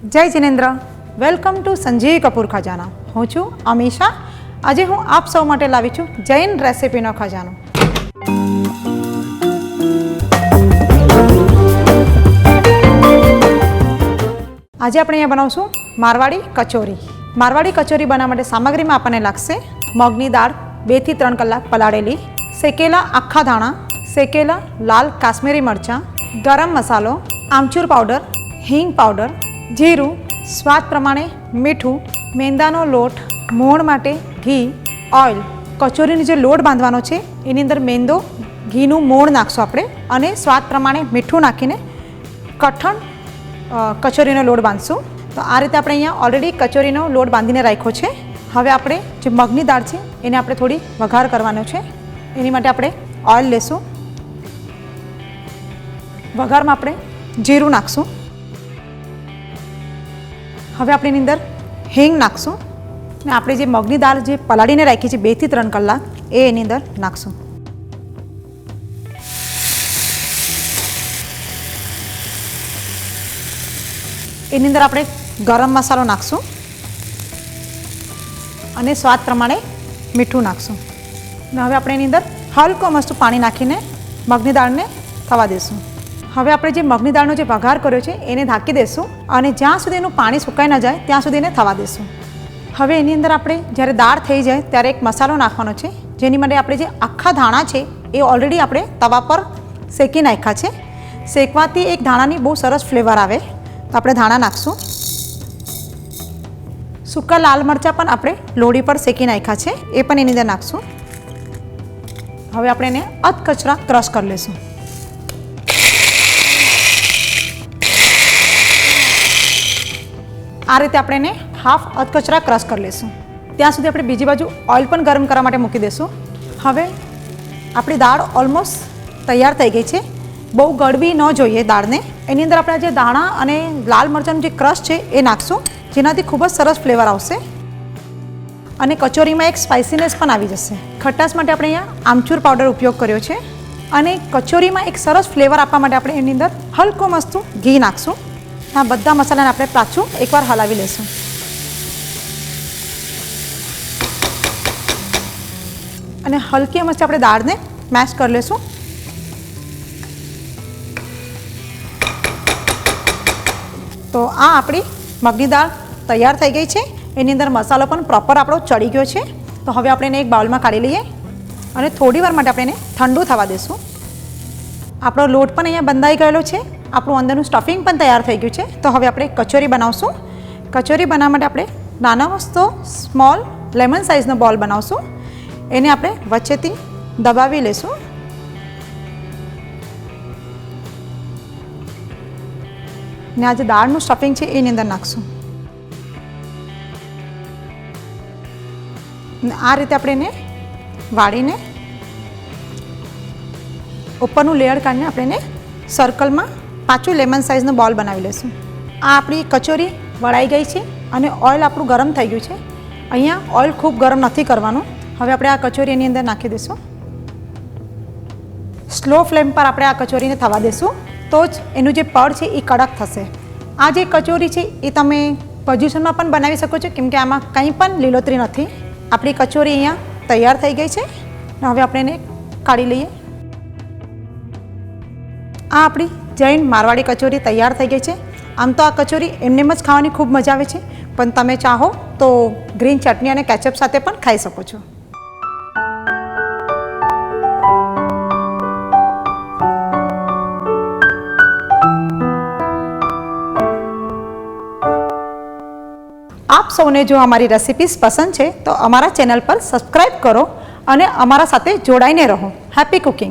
જય Jinendra, welcome to Sanjeev Kapoor ખજાના. હું છું અમીષા. આજે હું આપ સૌ માટે લાવી છું જૈન રેસિપીનો ખજાનો. આજે આપણે અહીંયા બનાવશું મારવાડી કચોરી. મારવાડી કચોરી બનાવવા માટે સામગ્રીમાં આપણને લાગશે મગની દાળ 2 થી 3 કલાક પલાળેલી, શેકેલા આખા ધાણા, શેકેલા લાલ કાશ્મીરી મરચાં, ગરમ મસાલો, આમચૂર પાવડર, હિંગ પાવડર, જીરું, સ્વાદ પ્રમાણે મીઠું, મેંદાનો લોટ, મોણ માટે ઘી, ઓઇલ. કચોરીનો જે લોટ બાંધવાનો છે એની અંદર મેંદો, ઘીનું મોણ નાખશું આપણે અને સ્વાદ પ્રમાણે મીઠું નાખીને કઠણ કચોરીનો લોટ બાંધશું. તો આ રીતે આપણે અહીંયા ઓલરેડી કચોરીનો લોટ બાંધીને રાખ્યો છે. હવે આપણે જે મગની દાળ છે એને આપણે થોડી વઘાર કરવાનો છે. એની માટે આપણે ઓઇલ લેશું. વઘારમાં આપણે જીરું નાખશું. હવે આપણે એની અંદર હિંગ નાખશું અને આપણે જે મગની દાળ જે પલાળીને રાખી છે 2 થી 3 કલાક એ એની અંદર નાખશું. એની અંદર આપણે ગરમ મસાલો નાખશું અને સ્વાદ પ્રમાણે મીઠું નાખશું. અને હવે આપણે એની અંદર હલકો મસ્તું પાણી નાખીને મગની દાળને થવા દઈશું. હવે આપણે જે મગની દાળનો જે વઘાર કર્યો છે એને ઢાંકી દઈશું અને જ્યાં સુધી એનું પાણી સુકાઈ ન જાય ત્યાં સુધી એને થવા દઈશું. હવે એની અંદર આપણે જ્યારે દાળ થઈ જાય ત્યારે એક મસાલો નાખવાનો છે, જેની માટે આપણે જે આખા ધાણા છે એ ઓલરેડી આપણે તવા પર શેકી નાખ્યા છે. શેકવાથી એક ધાણાની બહુ સરસ ફ્લેવર આવે. તો આપણે ધાણા નાખશું. સૂકા લાલ મરચાં પણ આપણે લોડી પર શેકી નાખ્યા છે, એ પણ એની અંદર નાખશું. હવે આપણે એને અધકચરા ક્રશ કરી લઈશું. આ રીતે આપણે એને હાફ અધકચરા ક્રશ કરી લઈશું. ત્યાં સુધી આપણે બીજી બાજુ ઓઇલ પણ ગરમ કરવા માટે મૂકી દઈશું. હવે આપણી દાળ ઓલમોસ્ટ તૈયાર થઈ ગઈ છે. બહુ ગળવી ન જોઈએ દાળને. એની અંદર આપણે જે દાણા અને લાલ મરચાંનું જે ક્રશ છે એ નાખશું, જેનાથી ખૂબ જ સરસ ફ્લેવર આવશે અને કચોરીમાં એક સ્પાઇસીનેસ પણ આવી જશે. ખટાશ માટે આપણે અહીંયા આમચૂર પાવડર ઉપયોગ કર્યો છે અને કચોરીમાં એક સરસ ફ્લેવર આપવા માટે આપણે એની અંદર હલકો મસ્તું ઘી નાખશું. આ બધા મસાલાને આપણે પાછું એકવાર હલાવી લઈશું. અને હલકી મસ્ત આપણે દાળને મેશ કરી લઈશું. તો આ આપણી મગની દાળ તૈયાર થઈ ગઈ છે. એની અંદર મસાલો પણ પ્રોપર આપણો ચડી ગયો છે. તો હવે આપણે એને એક બાઉલમાં કાઢી લઈએ અને થોડી વાર માટે આપણે એને ઠંડુ થવા દઈશું. આપણો લોટ પણ અહીંયા બંધાઈ ગયેલો છે. આપણું અંદરનું સ્ટફિંગ પણ તૈયાર થઈ ગયું છે. તો હવે આપણે કચોરી બનાવશું. કચોરી બનાવવા માટે આપણે નાના મસ્તો સ્મોલ લેમન સાઇઝનો બોલ બનાવશું. એને આપણે વચ્ચેથી દબાવી લઈશું. ને આ જે દાળનું સ્ટફિંગ છે એની અંદર નાખશું. આ રીતે આપણે એને વાળીને ઉપરનું લેયર કાઢીને આપણે એને સર્કલમાં પાછું લેમન સાઇઝનો બોલ બનાવી લઈશું. આ આપણી કચોરી વળાઈ ગઈ છે અને ઓઇલ આપણું ગરમ થઈ ગયું છે. અહીંયા ઓઇલ ખૂબ ગરમ નથી કરવાનું. હવે આપણે આ કચોરી એની અંદર નાખી દઈશું. સ્લો ફ્લેમ પર આપણે આ કચોરીને થવા દઈશું, તો જ એનું જે પડ છે એ કડક થશે. આ જે કચોરી છે એ તમે પોઝિશનમાં પણ બનાવી શકો છો, કેમ કે આમાં કંઈ પણ લીલોતરી નથી. આપણી કચોરી અહીંયા તૈયાર થઈ ગઈ છે. હવે આપણે એને કાઢી લઈએ. આ આપણી જૈન મારવાડી કચોરી તૈયાર થઈ ગઈ છે. આમ તો આ કચોરી એમને જ ખાવાની ખૂબ મજા આવે છે, પણ તમે ચાહો તો ગ્રીન ચટણી અને કેચઅપ સાથે પણ ખાઈ શકો છો. આપ સૌને જો અમારી રેસિપીઝ પસંદ છે તો અમારા ચેનલ પર સબસ્ક્રાઈબ કરો અને અમારા સાથે જોડાઈને રહો. Happy cooking.